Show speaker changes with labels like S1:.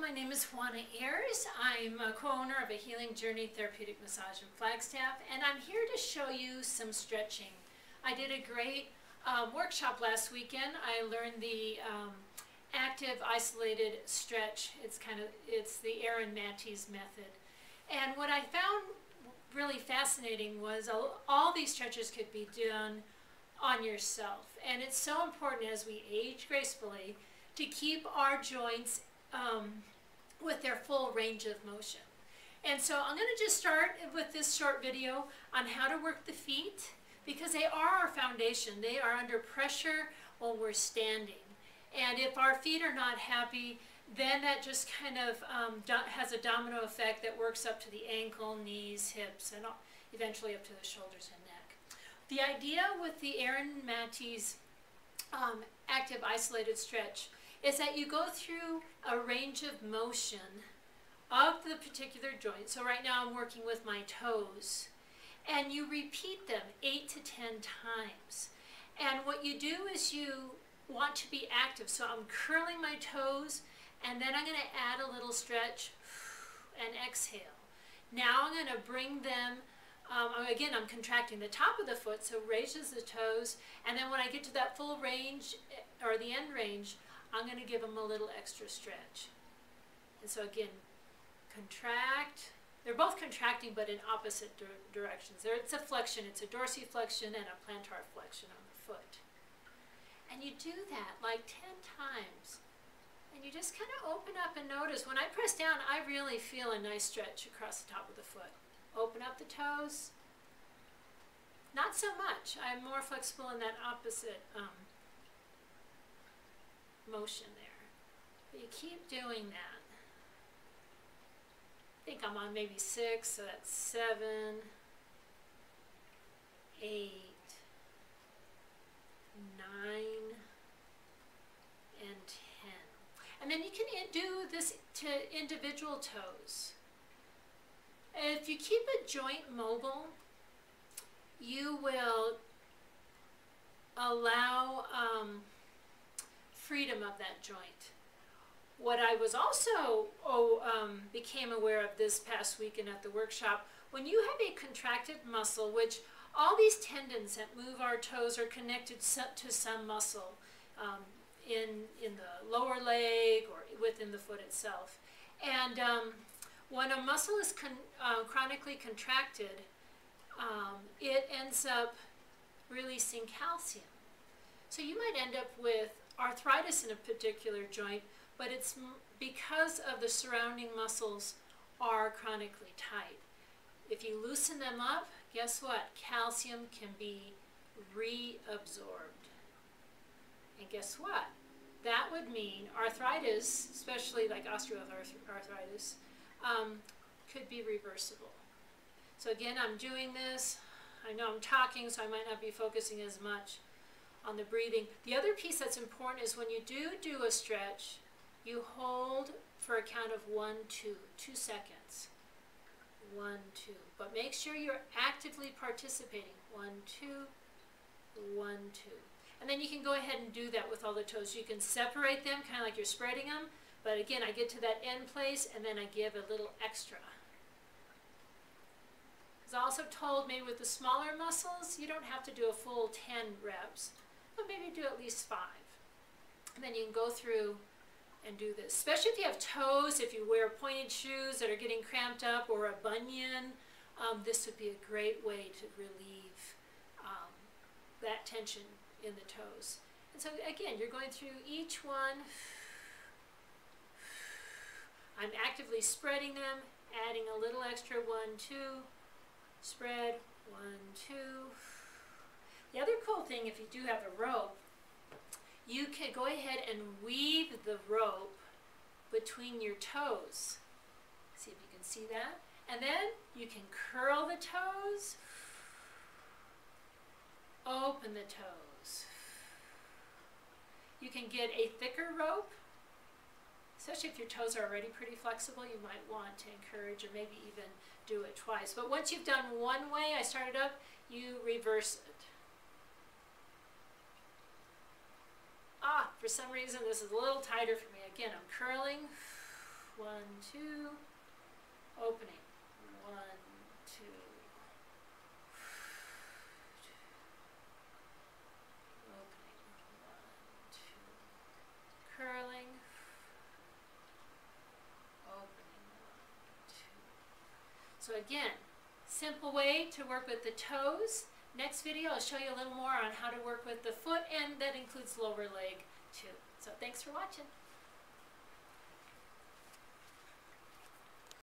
S1: my name is Juana Ayers. I'm a co-owner of a Healing Journey Therapeutic Massage in Flagstaff, and I'm here to show you some stretching. I did a great workshop last weekend. I learned the active isolated stretch. It's the Aaron Mattys method. And what I found really fascinating was all these stretches could be done on yourself. And it's so important as we age gracefully to keep our joints with their full range of motion. And so I'm going to just start with this short video on how to work the feet, because they are our foundation. They are under pressure when we're standing. And if our feet are not happy, then that just kind of has a domino effect that works up to the ankle, knees, hips, and eventually up to the shoulders and neck. The idea with the Aaron Mattys active isolated stretch is that you go through a range of motion of the particular joint. So right now I'm working with my toes, and you repeat them 8 to 10 times. And what you do is you want to be active. So I'm curling my toes, and then I'm going to add a little stretch and exhale. Now I'm going to bring them, again, I'm contracting the top of the foot, so raises the toes, and then when I get to that full range, or the end range, I'm going to give them a little extra stretch. And so again, contract. They're both contracting, but in opposite directions. It's a flexion. It's a dorsiflexion and a plantar flexion on the foot. And you do that like 10 times. And you just kind of open up and notice. When I press down, I really feel a nice stretch across the top of the foot. Open up the toes. Not so much. I'm more flexible in that opposite motion there. But you keep doing that. I think I'm on maybe 6, so that's 7, 8, 9, and 10. And then you can do this to individual toes. If you keep a joint mobile, you will allow freedom of that joint. What I was also became aware of this past weekend at the workshop, when you have a contracted muscle, which all these tendons that move our toes are connected to some muscle in the lower leg or within the foot itself. And when a muscle is chronically contracted, it ends up releasing calcium. So you might end up with arthritis in a particular joint, but it's because of the surrounding muscles are chronically tight. If you loosen them up, guess what? Calcium can be reabsorbed. And guess what? That would mean arthritis, especially like osteoarthritis, could be reversible. So again, I'm doing this. I know I'm talking, so I might not be focusing as much on the breathing. The other piece that's important is when you do a stretch, you hold for a count of 1, 2 seconds. 1, 2. But make sure you're actively participating. 1, 2, 1, 2. And then you can go ahead and do that with all the toes. You can separate them, kind of like you're spreading them. But again, I get to that end place, and then I give a little extra. I was also told maybe with the smaller muscles, you don't have to do a full 10 reps, but maybe do at least 5. And then you can go through and do this. Especially if you have toes, if you wear pointed shoes that are getting cramped up, or a bunion, this would be a great way to relieve that tension in the toes. And so again, you're going through each one. I'm actively spreading them, adding a little extra. 1, 2, spread, 1, 2. The other cool thing, if you do have a rope, you can go ahead and weave the rope between your toes. See if you can see that. And then you can curl the toes, open the toes. You can get a thicker rope, especially if your toes are already pretty flexible. You might want to encourage, or maybe even do it twice. But once you've done one way, I started up, you reverse it. For some reason this is a little tighter for me. Again, I'm curling, 1, 2, opening, 1, 2, opening, 1, 2, curling, opening, 1, 2. So again, simple way to work with the toes. Next video I'll show you a little more on how to work with the foot, and that includes lower leg too. So thanks for watching.